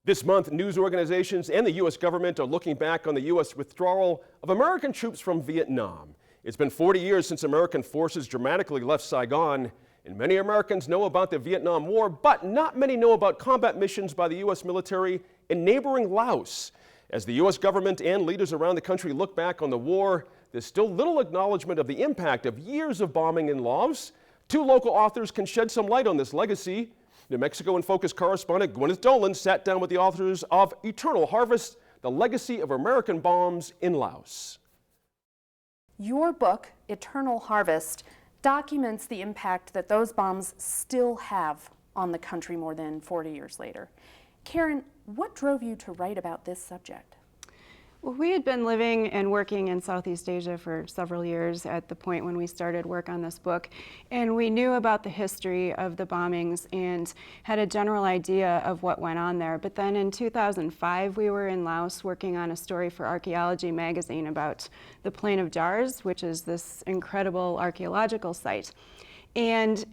This month, news organizations and the U.S. government are looking back on the U.S. withdrawal of American troops from Vietnam. It's been 40 years since American forces dramatically left Saigon, and many Americans know about the Vietnam War, but not many know about combat missions by the U.S. military in neighboring Laos. As the U.S. government and leaders around the country look back on the war, there's still little acknowledgement of the impact of years of bombing in Laos. Two local authors can shed some light on this legacy. New Mexico in Focus correspondent Gwyneth Dolan sat down with the authors of Eternal Harvest, The Legacy of American Bombs in Laos. Your book, Eternal Harvest, documents the impact that those bombs still have on the country more than 40 years later. Karen, what drove you to write about this subject? Well, we had been living and working in Southeast Asia for several years at the point when we started work on this book, and we knew about the history of the bombings and had a general idea of what went on there. But then in 2005, we were in Laos working on a story for Archaeology magazine about the Plain of Jars, which is this incredible archaeological site. And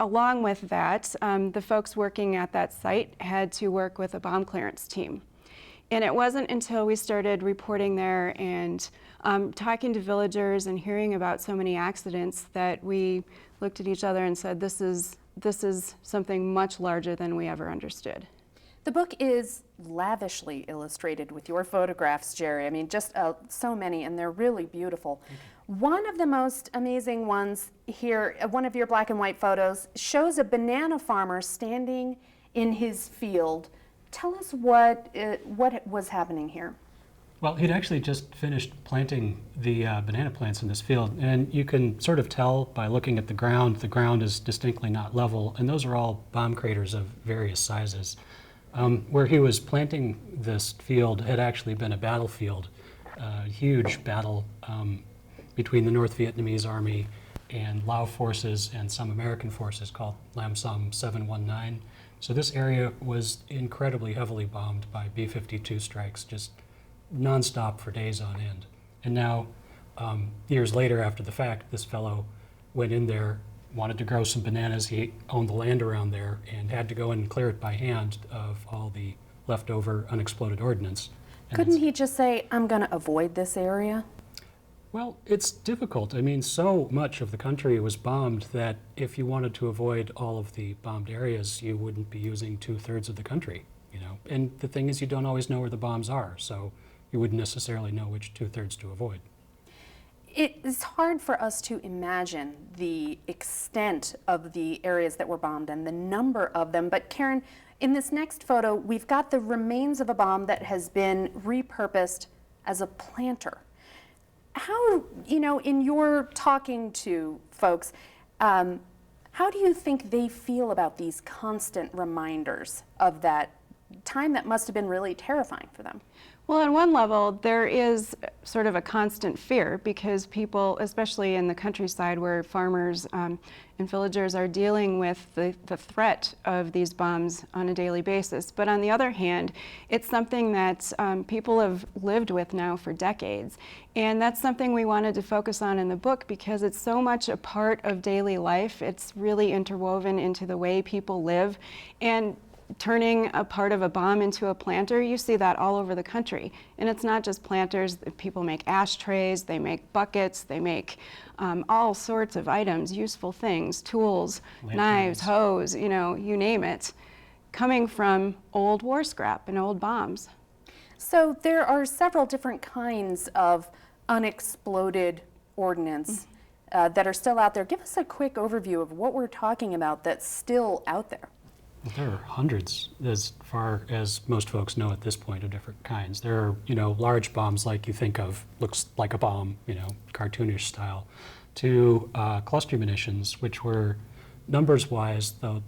along with that, the folks working at that site had to work with a bomb clearance team. And it wasn't until we started reporting there and talking to villagers and hearing about so many accidents that we looked at each other and said, this is something much larger than we ever understood. The book is lavishly illustrated with your photographs, Jerry. I mean, just so many, and they're really beautiful. One of the most amazing ones here, one of your black and white photos, shows a banana farmer standing in his field. Tell us what was happening here. Well, he'd actually just finished planting the banana plants in this field, and you can sort of tell by looking at the ground is distinctly not level, and those are all bomb craters of various sizes. Where he was planting this field had actually been a battlefield, a huge battle between the North Vietnamese Army and Lao forces and some American forces called Lam Sam 719. So this area was incredibly heavily bombed by B-52 strikes, just nonstop for days on end. And now, years later after the fact, this fellow went in there, wanted to grow some bananas. He owned the land around there and had to go in and clear it by hand of all the leftover unexploded ordnance. And couldn't he just say, I'm going to avoid this area? Well, it's difficult. I mean, so much of the country was bombed that if you wanted to avoid all of the bombed areas, you wouldn't be using 2/3 of the country, you know. And the thing is, you don't always know where the bombs are, so you wouldn't necessarily know which 2/3 to avoid. It is hard for us to imagine the extent of the areas that were bombed and the number of them, but Karen, in this next photo, we've got the remains of a bomb that has been repurposed as a planter. How, you know, in your talking to folks, how do you think they feel about these constant reminders of that time that must have been really terrifying for them? Well, on one level, there is sort of a constant fear because people, especially in the countryside where farmers and villagers are dealing with the threat of these bombs on a daily basis. But on the other hand, it's something that people have lived with now for decades. And that's something we wanted to focus on in the book because it's so much a part of daily life. It's really interwoven into the way people live. And turning a part of a bomb into a planter, you see that all over the country. And it's not just planters. People make ashtrays, they make buckets, they make all sorts of items, useful things, tools, knives, hose, you know, you name it, coming from old war scrap and old bombs. So there are several different kinds of unexploded ordnance that are still out there. Give us a quick overview of what we're talking about that's still out there. Well, there are hundreds, as far as most folks know at this point, of different kinds. There are, you know, large bombs like you think of, looks like a bomb, you know, cartoonish style, to cluster munitions, which were numbers-wise the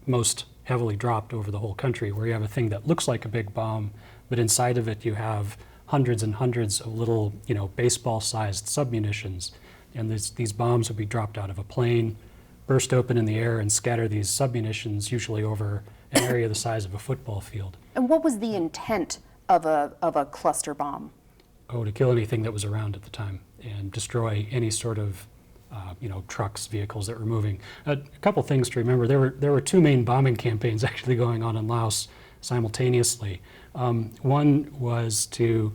most heavily dropped over the whole country, where you have a thing that looks like a big bomb, but inside of it you have hundreds and hundreds of little, you know, baseball-sized submunitions, and these bombs would be dropped out of a plane, burst open in the air and scatter these submunitions, usually over an area the size of a football field. And what was the intent of a cluster bomb? Oh, to kill anything that was around at the time and destroy any sort of trucks, vehicles that were moving. A couple things to remember. There were two main bombing campaigns actually going on in Laos simultaneously. One was to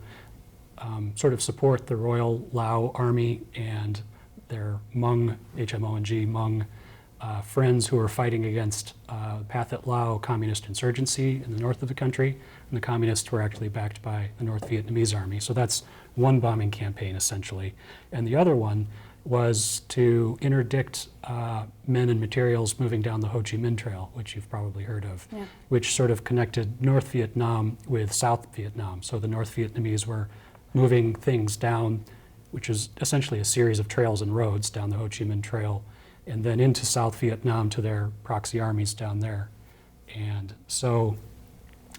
sort of support the Royal Lao Army and their Hmong, HMONG, Hmong friends who were fighting against Pathet Lao communist insurgency in the north of the country, and the communists were actually backed by the North Vietnamese army. So that's one bombing campaign, essentially. And the other one was to interdict men and materials moving down the Ho Chi Minh Trail, which you've probably heard of, Yeah. which sort of connected North Vietnam with South Vietnam. So the North Vietnamese were moving things down, which is essentially a series of trails and roads down the Ho Chi Minh Trail, and then into South Vietnam to their proxy armies down there. And so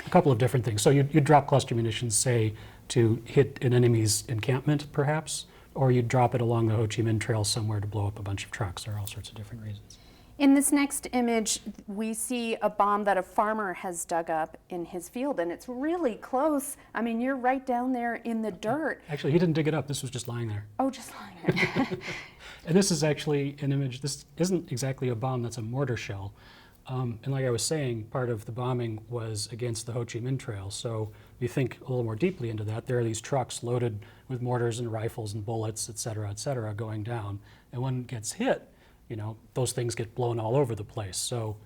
a couple of different things. So you'd drop cluster munitions, say, to hit an enemy's encampment, perhaps, or you'd drop it along the Ho Chi Minh Trail somewhere to blow up a bunch of trucks. There are all sorts of different reasons. In this next image, we see a bomb that a farmer has dug up in his field, and it's really close. I mean, you're right down there in the dirt. Actually, he didn't dig it up. This was just lying there. Oh, just lying there. And this is actually an image. This isn't exactly a bomb. That's a mortar shell. And like I was saying, part of the bombing was against the Ho Chi Minh Trail. So if you think a little more deeply into that, there are these trucks loaded with mortars and rifles and bullets, et cetera, going down. And when it gets hit, you know, those things get blown all over the place. So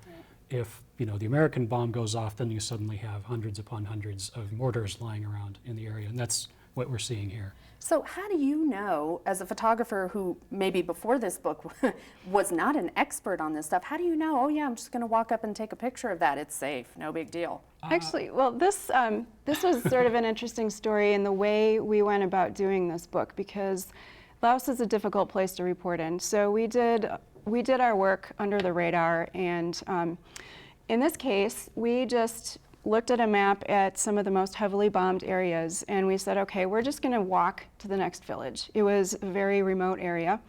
if, you know, the American bomb goes off, then you suddenly have hundreds upon hundreds of mortars lying around in the area. And that's what we're seeing here. So how do you know, as a photographer who maybe before this book was not an expert on this stuff, how do you know, oh yeah, I'm just going to walk up and take a picture of that, it's safe, no big deal? Actually, well, this was sort of an interesting story in the way we went about doing this book, because Laos is a difficult place to report in. So we did our work under the radar, and in this case, we just looked at a map at some of the most heavily bombed areas, and we said, okay, we're just going to walk to the next village. It was a very remote area,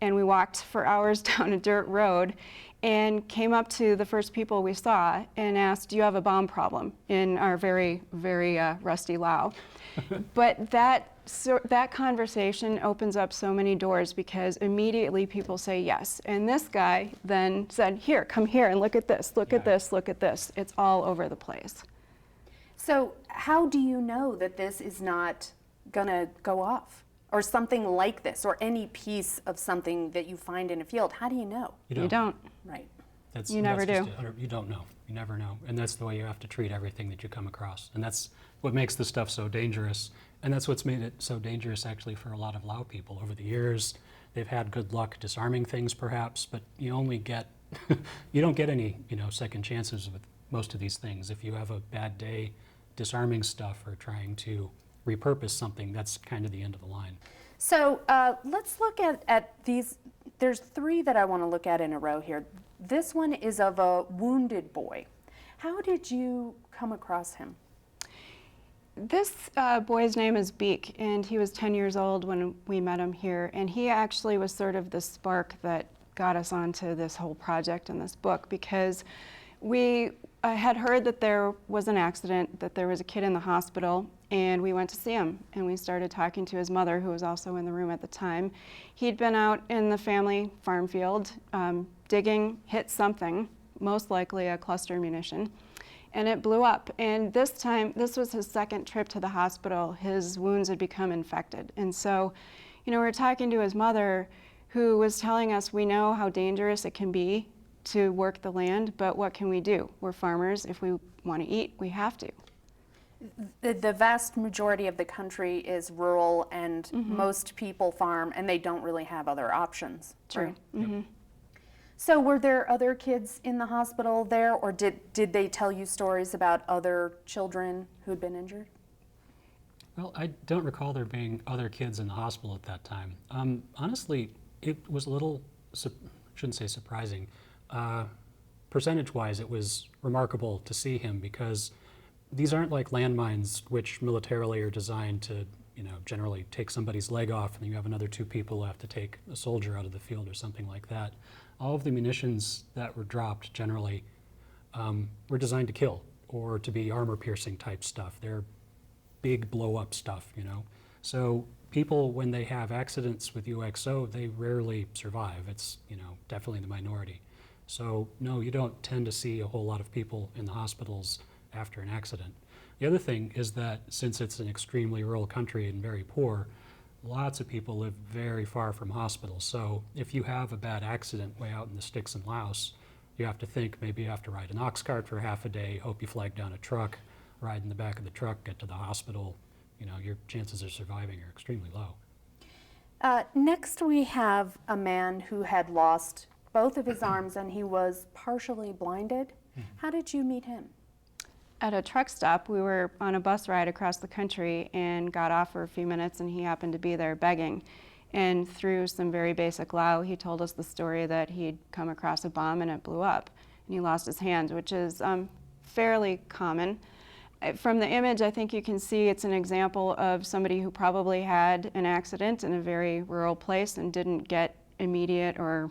and we walked for hours down a dirt road and came up to the first people we saw and asked, do you have a bomb problem, in our very, very rusty Lao. But that conversation opens up so many doors, because immediately people say yes. And this guy then said, here, come here and look at this, look at this, look at this. It's all over the place. So how do you know that this is not going to go off? Or something like this, or any piece of something that you find in a field? How do you know? You don't. Right. You never do. You don't know. You never know. And that's the way you have to treat everything that you come across. And that's what makes this stuff so dangerous. And that's what's made it so dangerous, actually, for a lot of Lao people. Over the years, they've had good luck disarming things, perhaps, but you only get, you don't get any, you know, second chances with most of these things. If you have a bad day disarming stuff or trying to repurpose something, that's kind of the end of the line. So let's look at these. There's three that I want to look at in a row here. This one is of a wounded boy. How did you come across him? This boy's name is Beek, and he was 10 years old when we met him here, and he actually was sort of the spark that got us onto this whole project and this book, because we had heard that there was an accident, that there was a kid in the hospital, and we went to see him, and we started talking to his mother, who was also in the room at the time. He'd been out in the family farm field digging, hit something, most likely a cluster munition, and it blew up. And this time, this was his second trip to the hospital. His wounds had become infected. And so, you know, we were talking to his mother, who was telling us, we know how dangerous it can be to work the land, but what can we do? We're farmers. If we want to eat, we have to. The vast majority of the country is rural, and most people farm, and they don't really have other options. True. Right? So were there other kids in the hospital there, or did they tell you stories about other children who'd been injured? Well, I don't recall there being other kids in the hospital at that time. Honestly, it was a little, shouldn't say surprising. Percentage-wise, it was remarkable to see him, because these aren't like landmines, which militarily are designed to, you know, generally take somebody's leg off, and then you have another two people who have to take a soldier out of the field or something like that. All of the munitions that were dropped generally were designed to kill, or to be armor-piercing type stuff. They're big blow-up stuff, you know. So people, when they have accidents with UXO, they rarely survive. It's, you know, definitely the minority. So no, you don't tend to see a whole lot of people in the hospitals after an accident. The other thing is that since it's an extremely rural country and very poor, lots of people live very far from hospitals. So if you have a bad accident way out in the sticks in Laos, you have to think maybe you have to ride an ox cart for half a day, hope you flag down a truck, ride in the back of the truck, get to the hospital. You know, your chances of surviving are extremely low. Next, we have a man who had lost both of his arms and he was partially blinded. How did you meet him? At a truck stop, we were on a bus ride across the country and got off for a few minutes, and he happened to be there begging. And through some very basic Lao, he told us the story that he'd come across a bomb and it blew up, and he lost his hand, which is fairly common. From the image, I think you can see it's an example of somebody who probably had an accident in a very rural place and didn't get immediate or,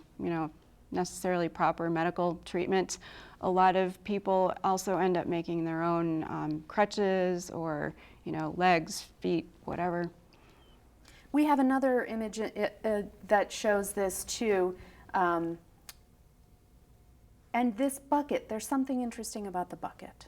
necessarily proper medical treatment. A lot of people also end up making their own crutches or, legs, feet, whatever. We have another image that shows this too. And this bucket, there's something interesting about the bucket.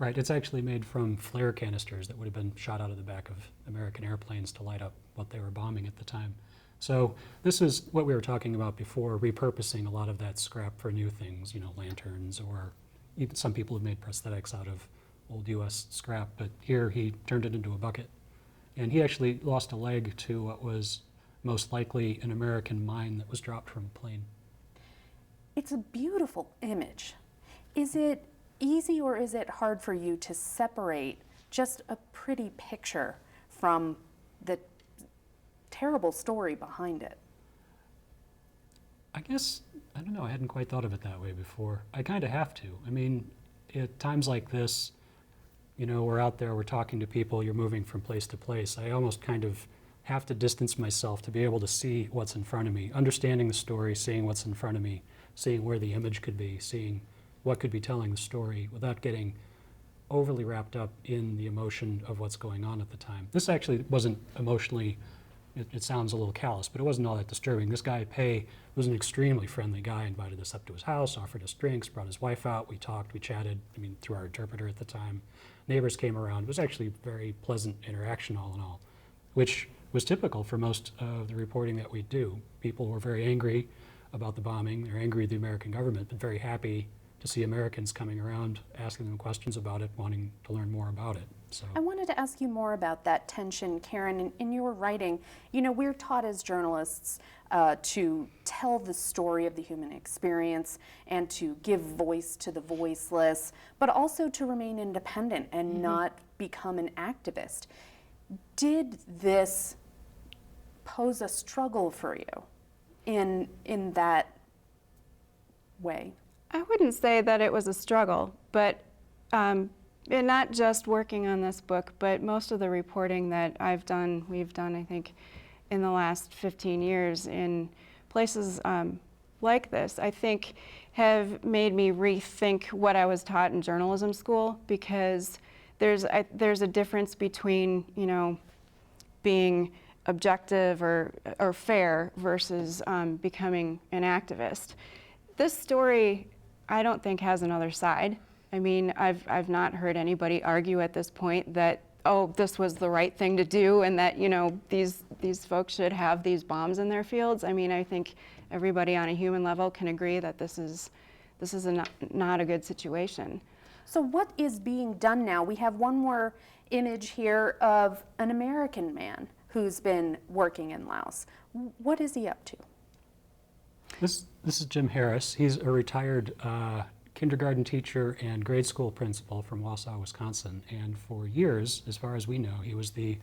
Right, it's actually made from flare canisters that would have been shot out of the back of American airplanes to light up what they were bombing at the time. So this is what we were talking about before, repurposing a lot of that scrap for new things, lanterns, or even some people have made prosthetics out of old US scrap, but here he turned it into a bucket. And he actually lost a leg to what was most likely an American mine that was dropped from a plane. It's a beautiful image. Is it easy or is it hard for you to separate just a pretty picture from the terrible story behind it? I guess, I don't know, I hadn't quite thought of it that way before. I kind of have to. I mean, at times like this, we're out there, we're talking to people, you're moving from place to place. I almost kind of have to distance myself to be able to see what's in front of me, understanding the story, seeing what's in front of me, seeing where the image could be, seeing what could be telling the story without getting overly wrapped up in the emotion of what's going on at the time. This actually wasn't emotionally, it sounds a little callous, but it wasn't all that disturbing. This guy, Pei, was an extremely friendly guy, invited us up to his house, offered us drinks, brought his wife out, we talked, we chatted, through our interpreter at the time. Neighbors came around. It was actually a very pleasant interaction all in all, which was typical for most of the reporting that we do. People were very angry about the bombing. They're angry at the American government, but very happy to see Americans coming around, asking them questions about it, wanting to learn more about it. So I wanted to ask you more about that tension, Karen. In your writing, we're taught as journalists to tell the story of the human experience and to give voice to the voiceless, but also to remain independent and not become an activist. Did this pose a struggle for you in that way? I wouldn't say that it was a struggle, but and not just working on this book, but most of the reporting that we've done, I think, in the last 15 years in places like this, I think have made me rethink what I was taught in journalism school, because there's a difference between, being objective or fair versus becoming an activist. This story, I don't think, has another side. I've not heard anybody argue at this point that, oh, this was the right thing to do and that, these folks should have these bombs in their fields. I think everybody on a human level can agree that this is not a good situation. So what is being done now? We have one more image here of an American man who's been working in Laos. What is he up to? This is Jim Harris. He's a retired kindergarten teacher and grade school principal from Wausau, Wisconsin. And for years, as far as we know, he was the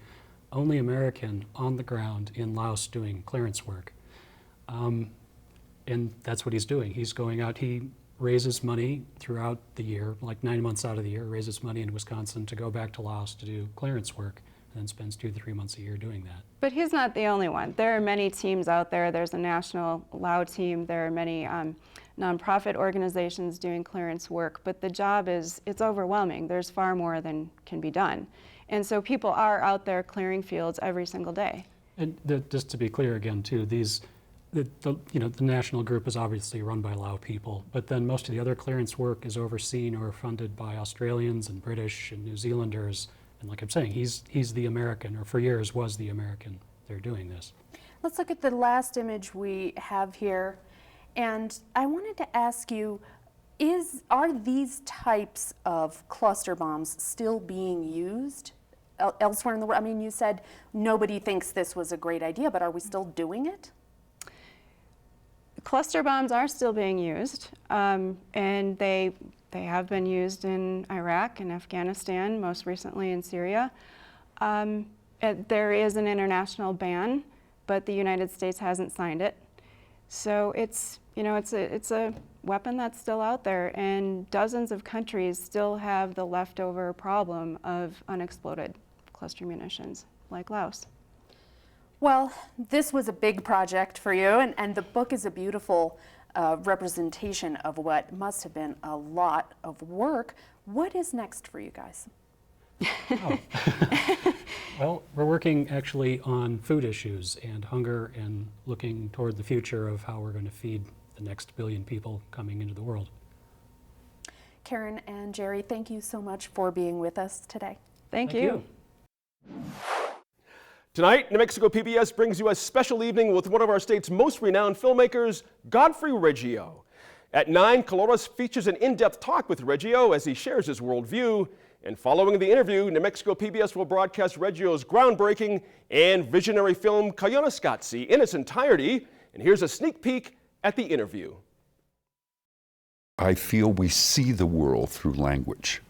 only American on the ground in Laos doing clearance work. And that's what he's doing. He's going out, he raises money throughout the year, like 9 months out of the year, raises money in Wisconsin to go back to Laos to do clearance work, and then spends 2 to 3 months a year doing that. But he's not the only one. There are many teams out there. There's a national Lao team. There are many nonprofit organizations doing clearance work, but the job it's overwhelming. There's far more than can be done. And so people are out there clearing fields every single day. And just to be clear again, too, these the national group is obviously run by Lao people, but then most of the other clearance work is overseen or funded by Australians and British and New Zealanders. And like I'm saying, he's the American, or for years was the American. They're doing this. Let's look at the last image we have here. And I wanted to ask you, are these types of cluster bombs still being used elsewhere in the world? I mean, you said nobody thinks this was a great idea, but are we still doing it? Cluster bombs are still being used, and they have been used in Iraq and Afghanistan, most recently in Syria. There is an international ban, but the United States hasn't signed it. So it's a weapon that's still out there, and dozens of countries still have the leftover problem of unexploded cluster munitions, like Laos. Well, this was a big project for you, and the book is a beautiful representation of what must have been a lot of work. What is next for you guys? Oh. Well, we're working actually on food issues and hunger and looking toward the future of how we're going to feed the next billion people coming into the world. Karen and Jerry, thank you so much for being with us today. Thank you. Tonight, New Mexico PBS brings you a special evening with one of our state's most renowned filmmakers, Godfrey Reggio. At 9, Colores features an in-depth talk with Reggio as he shares his worldview. And following the interview, New Mexico PBS will broadcast Reggio's groundbreaking and visionary film, Koyaanisqatsi, in its entirety. And here's a sneak peek at the interview. I feel we see the world through language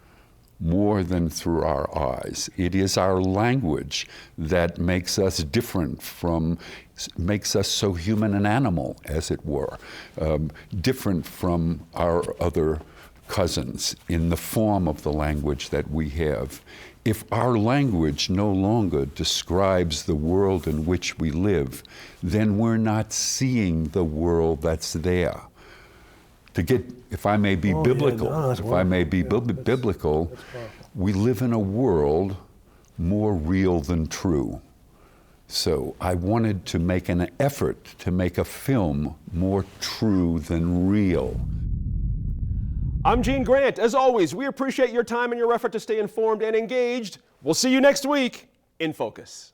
more than through our eyes. It is our language that makes us different makes us so human and animal, as it were, different from our other cousins in the form of the language that we have. If our language no longer describes the world in which we live, then we're not seeing the world that's there. If I may be biblical, biblical, we live in a world more real than true. So I wanted to make an effort to make a film more true than real. I'm Gene Grant. As always, we appreciate your time and your effort to stay informed and engaged. We'll see you next week in Focus.